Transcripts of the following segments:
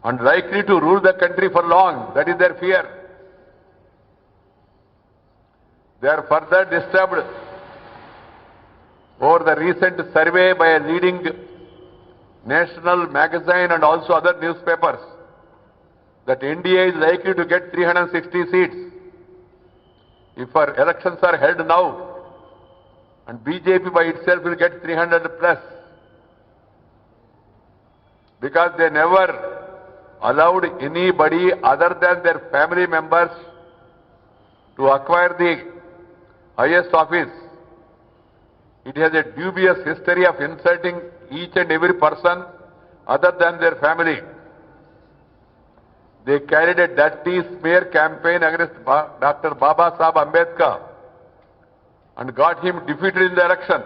and likely to rule the country for long. That is their fear. They are further disturbed over the recent survey by a leading national magazine and also other newspapers that NDA is likely to get 360 seats. If our elections are held now, and BJP by itself will get 300 plus, because they never allowed anybody other than their family members to acquire the highest office. It has a dubious history of insulting each and every person other than their family. They carried a dirty smear campaign against Dr. Baba Saheb Ambedkar and got him defeated in the election.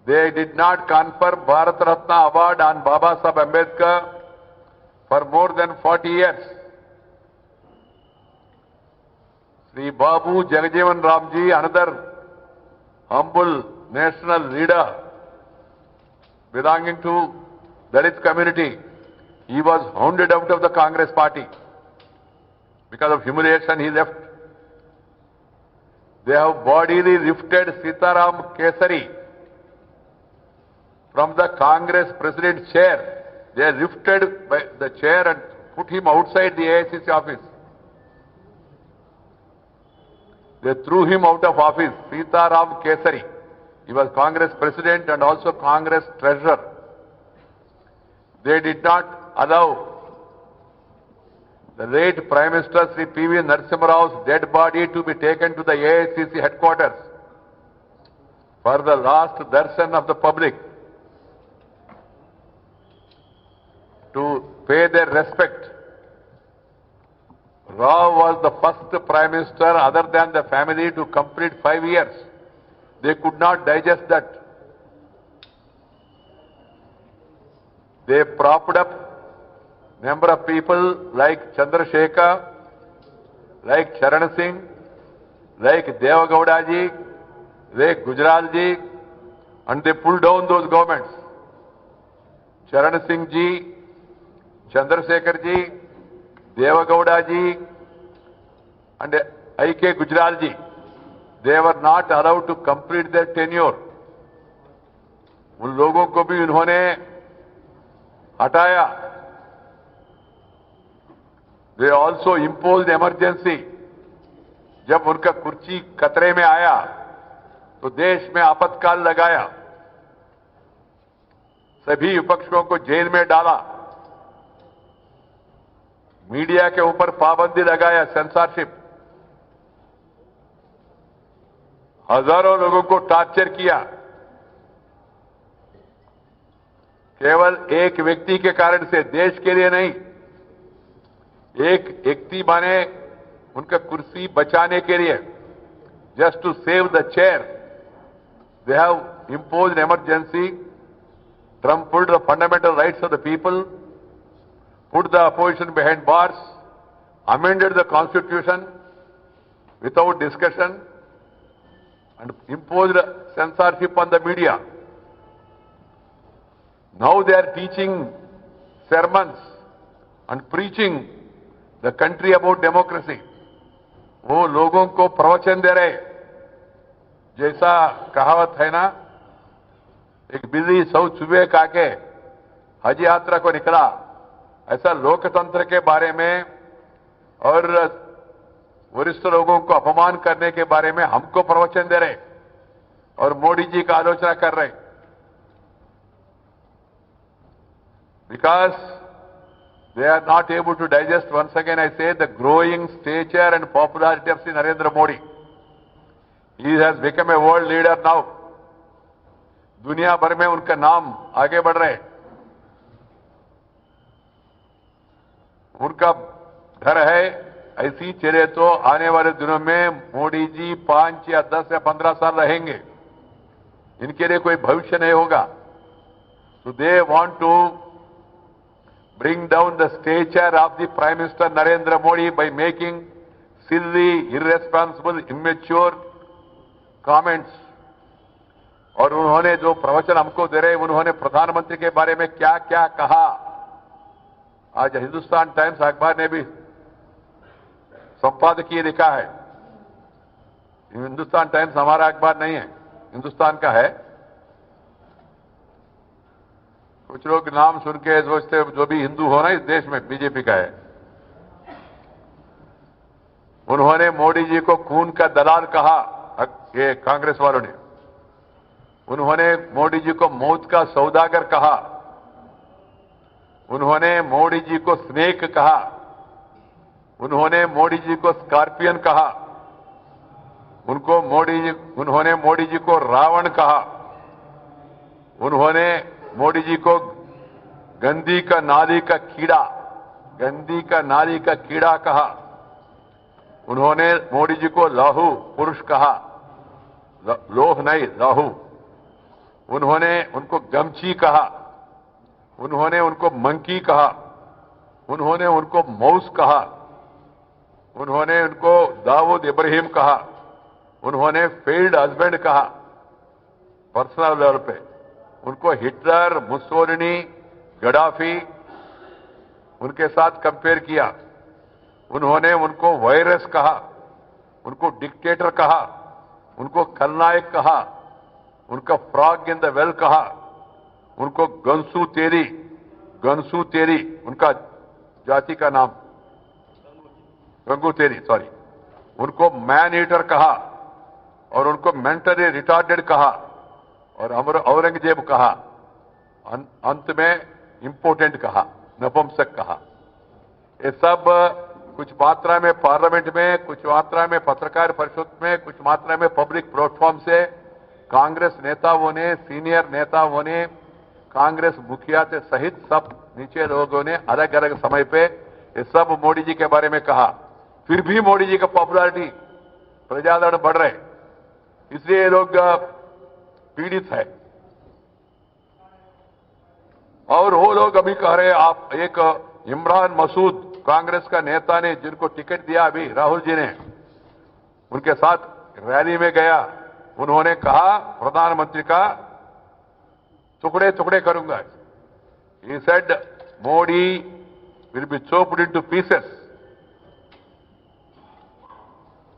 They did not confer Bharat Ratna Award on Baba Saheb Ambedkar for more than 40 years. Sri Babu Jagjeevan Ramji, another humble national leader belonging to Dalit community, he was hounded out of the Congress party. Because of humiliation, he left. They have bodily lifted Sitaram Kesari from the Congress president's chair. They lifted by the chair and put him outside the AICC office. They threw him out of office, Sitaram Kesari. He was Congress president and also Congress treasurer. They did not allow the late Prime Minister Sri P.V. Narasimha Rao's dead body to be taken to the AICC headquarters for the last darshan of the public, to pay their respect. Rao was the first Prime Minister other than the family to complete 5 years. They could not digest that. They propped up number of people like Chandrasekhar, like Charan Singh, like Devagowda ji, like Gujral ji, and they pulled down those governments. Charan Singh ji, Chandrasekhar ji, Devagowda ji, and I.K. Gujral ji, they were not allowed to complete their tenure. उन लोगों को भी उन्होंने हटाया. They also imposed emergency. जब उनका कुर्सी खतरे में आया तो देश में आपातकाल लगाया, सभी विपक्षों को जेल में डाला, मीडिया के ऊपर पाबंदी लगाया, सेंसरशिप, हजारों लोगों को टॉर्चर किया. केवल एक व्यक्ति के कारण से, देश के लिए नहीं, एक व्यक्ति बने उनका कुर्सी बचाने के लिए, just to save the chair, they have imposed emergency, trampled the fundamental rights of the people, put the opposition behind bars, amended the constitution without discussion, and imposed censorship on the media. Now they are teaching sermons and preaching the country about democracy. वो लोगों को प्रवचन दे रहे, जैसा कहावत है ना, एक बिल्ली 100 चूहे खाके हज यात्रा को निकला, ऐसा लोकतंत्र के बारे में और वरिष्ठ लोगों को अपमान करने के बारे में हमको प्रवचन दे रहे और मोदी जी का आलोचना कर रहे. Because they are not able to digest, once again I say, the growing stature and popularity of Sri Narendra Modi. He has become a world leader now. दुनिया भर में उनका नाम आगे बढ़ रहे. उनका डर है ऐसी चले तो आने वाले दिनों में मोदी जी 5 या 10 या 15 साल रहेंगे, इनके लिए कोई भविष्य नहीं होगा. So they want to bring down the stature of the Prime Minister Narendra Modi by making silly, irresponsible, immature comments और उन्होंने जो प्रवचन हमको दे रहे, उन्होंने प्रधानमंत्री के बारे में क्या क्या कहा। आज हिंदुस्तान टाइम्स अखबार ने भी संपादकीय लिखा है। हिंदुस्तान टाइम्स हमारा अखबार नहीं है, हिंदुस्तान का है। कुछ लोग नाम सुन के सोचते जो भी हिंदू हो ना इस देश में बीजेपी का है। उन्होंने मोदी जी को खून का दलाल कहा, ये कांग्रेस वालों ने। उन्होंने मोदी जी को मौत का सौदागर कहा। उन्होंने मोदी जी को स्नेक कहा। उन्होंने मोदी जी को स्कॉर्पियन कहा। उन्होंने मोदी जी को रावण कहा। उन्होंने मोदी जी को गंदी का नाली का कीड़ा कहा। उन्होंने मोदी जी को लाहू पुरुष कहा, लोह नहीं लाहू। उन्होंने उनको गमची कहा। उन्होंने उनको मंकी कहा। उन्होंने उनको मौस कहा। उन्होंने उनको दाऊद इब्राहिम कहा। उन्होंने फेल्ड हस्बैंड कहा पर्सनल लेवल पे। उनको हिटलर, मुसोलिनी, गडाफी उनके साथ कंपेयर किया। उन्होंने उनको वायरस कहा, उनको डिक्टेटर कहा, उनको खलनायक कहा, उनका फ्रॉग इन द वेल कहा, उनको गंसू तेरी उनका जाति का नाम गंगू तेरी सॉरी, उनको मैन ईटर कहा और उनको मेंटली रिटार्डेड कहा और औरंगजेब कहा। अंत में इंपोर्टेंट कहा, नपुंसक कहा। ये सब कुछ मात्रा में पार्लियामेंट में, कुछ मात्रा में पत्रकार परिषद में, कुछ मात्रा में पब्लिक प्लेटफॉर्म से कांग्रेस नेताओं ने, सीनियर नेताओं ने, कांग्रेस मुखिया से सहित सब नीचे लोगों ने अलग अलग समय पे ये सब मोदी जी के बारे में कहा। फिर भी मोदी जी का पॉपुलैरिटी प्रजादरण बढ़ रहे, इसलिए ये लोग पीड़ित है। और वो लोग अभी कह रहे, आप एक इमरान मसूद कांग्रेस का नेता ने जिनको टिकट दिया अभी राहुल जी ने, उनके साथ रैली में गया, उन्होंने कहा प्रधानमंत्री का टुकड़े टुकड़े करूंगा। He said Modi will be chopped into pieces।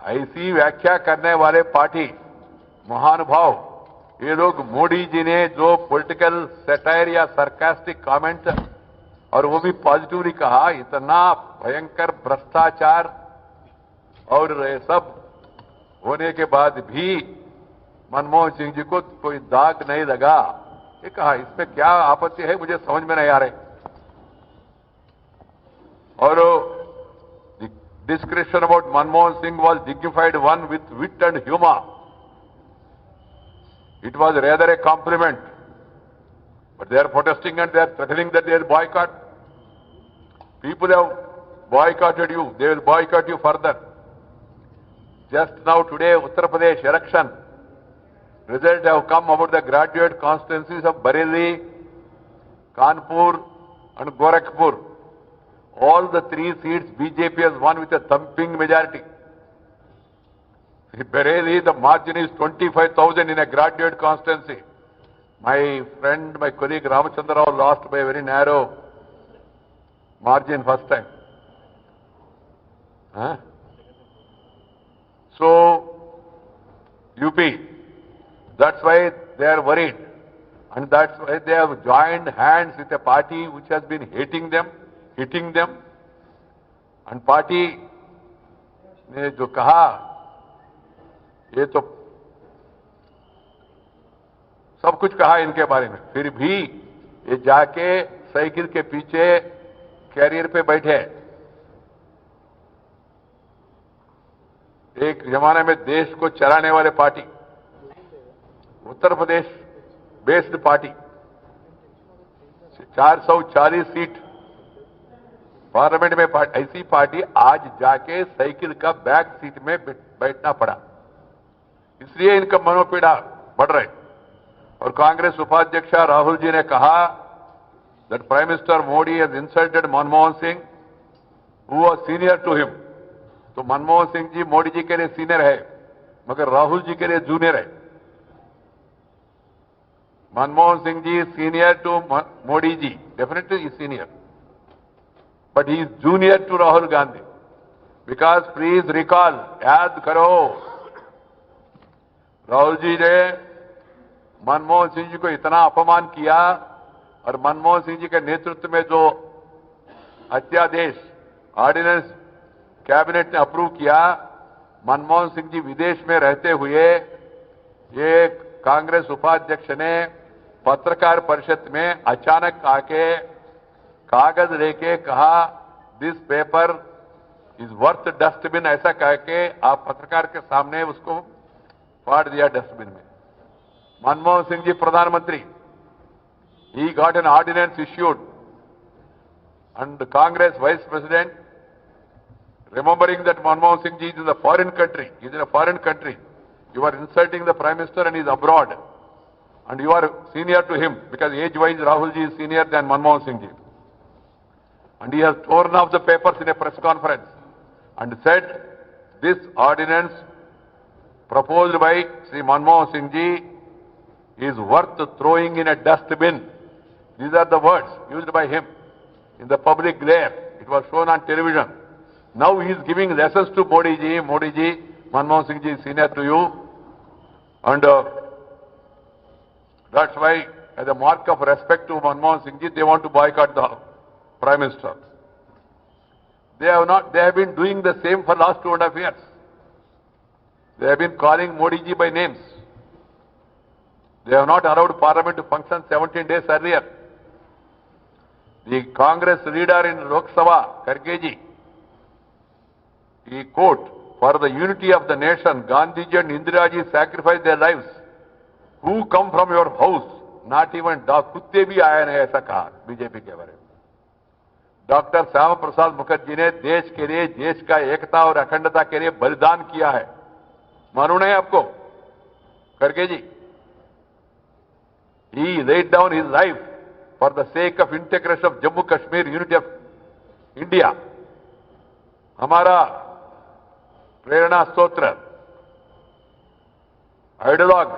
ऐसी व्याख्या करने वाले पार्टी महानुभाव, ये लोग मोदी जी ने जो पॉलिटिकल सैटायर या सरकास्टिक कमेंट, और वो भी पॉजिटिवली कहा, इतना भयंकर भ्रष्टाचार और ये सब होने के बाद भी मनमोहन सिंह जी को कोई दाग नहीं लगा। ये कहा, इसमें क्या आपत्ति है मुझे समझ में नहीं आ रहे। और discussion about Manmohan Singh was dignified one with wit and humor. It was rather a compliment. But they are protesting and they are threatening that they will boycott. People have boycotted you. They will boycott you further. Just now today, Uttar Pradesh election results have come about the graduate constituencies of Bareilly, Kanpur and Gorakhpur. All the three seats BJP has won with a thumping majority. In Bareilly, the margin is 25,000 in a graduate constituency. My friend, my colleague Ramachandra Rao lost by a very narrow margin first time. So, UP, that's why they are worried. And that's why they have joined hands with a party which has been hitting them. And party ने जो कहा, ये तो सब कुछ कहा इनके बारे में, फिर भी ये जाके साइकिल के पीछे कैरियर पे बैठे। एक जमाने में देश को चलाने वाले party, Uttar Pradesh based party, 440 seat parliament में ऐसी पार्टी आज जाके साइकिल का बैक सीट में बैठना पड़ा। इसलिए इनका मनोपीड़ा बढ़ रहे। और कांग्रेस उपाध्यक्ष राहुल जी ने कहा that Prime Minister Modi has insulted Manmohan Singh, who was senior to him. तो मनमोहन सिंह जी मोदी जी के लिए सीनियर है, मगर राहुल जी के लिए जूनियर है। Manmohan Singh ji is senior to Modi ji. Definitely he is senior. But he is junior to Rahul Gandhi. Because please recall, याद करो, राहुल जी ने मनमोहन सिंह जी को इतना अपमान किया और मनमोहन सिंह जी के नेतृत्व में जो अध्यादेश ऑर्डिनेंस कैबिनेट ने अप्रूव किया, मनमोहन सिंह जी विदेश में रहते हुए ये कांग्रेस उपाध्यक्ष ने पत्रकार परिषद में अचानक आके कागज लेके कहा this paper is worth dustbin, ऐसा कह के आप पत्रकार के सामने उसको फाड़ दिया डस्टबिन में. मनमोहन सिंह जी प्रधानमंत्री, he got an ordinance issued and the Congress vice president, remembering that Manmohan Singh ji is in a foreign country, he is in a foreign country, you are insulting the Prime Minister and he is abroad and you are senior to him because age-wise Rahul ji is senior than Manmohan Singh ji. And he has torn off the papers in a press conference and said this ordinance proposed by Sri Manmohan Singh ji is worth throwing in a dustbin. These are the words used by him in the public glare. It was shown on television. Now he is giving lessons to Modi ji. Modi ji, Manmohan Singh ji is senior to you. And that's why, as a mark of respect to Manmohan Singh ji, they want to boycott the Prime Minister. They have been doing the same for last 2.5 years. They have been calling Modi ji by names. They have not allowed Parliament to function 17 days earlier. The Congress leader in Lok Sabha, Kharge ji, he quote, for the unity of the nation, Gandhiji and Indira ji sacrificed their lives. Who come from your house? Not even dog. कुत्ते भी आए नहीं, ऐसा कहा BJP के बारे में. Doctor Shyama Prasad Mukherjee ने देश के लिए, देश का एकता और अखंडता के लिए बलिदान किया है. मालूम नहीं आपको? खड़गे जी, he laid down his life for the sake of integration of Jammu Kashmir, unity of India. हमारा प्रेरणा स्तोत्र आइडियोलॉग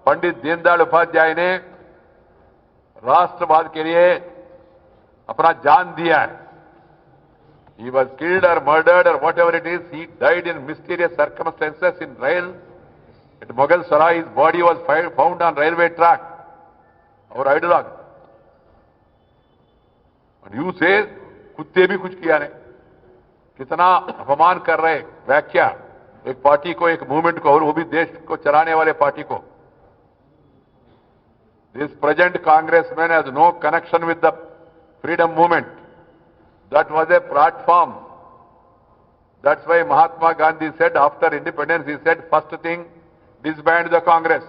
पंडित दीनदयाल उपाध्याय ने राष्ट्रवाद के लिए अपना जान दिया है. He was killed or murdered or whatever it is. He died in mysterious circumstances in rail at Mughal Sarai. His body was found on railway track. Our ideologue. And you say, कुत्ते भी कुछ किया नहीं. कितना अपमान कर रहे व्याख्या एक पार्टी को, एक मूवमेंट को, और वो भी देश को चलाने वाले पार्टी को. This present congressman has no connection with the freedom movement. That was a platform. That's why Mahatma Gandhi said after independence, he said first thing, disband the Congress.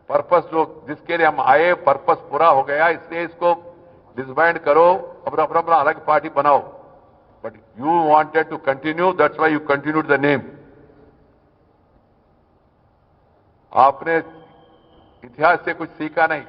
Purpose जो जिसके लिए हम आए, पर्पस पूरा हो गया, इसलिए इसको डिसबैंड करो, अपना अपना अलग पार्टी बनाओ. But you wanted to continue, that's why you continued the name. आपने इतिहास से कुछ सीखा नहीं.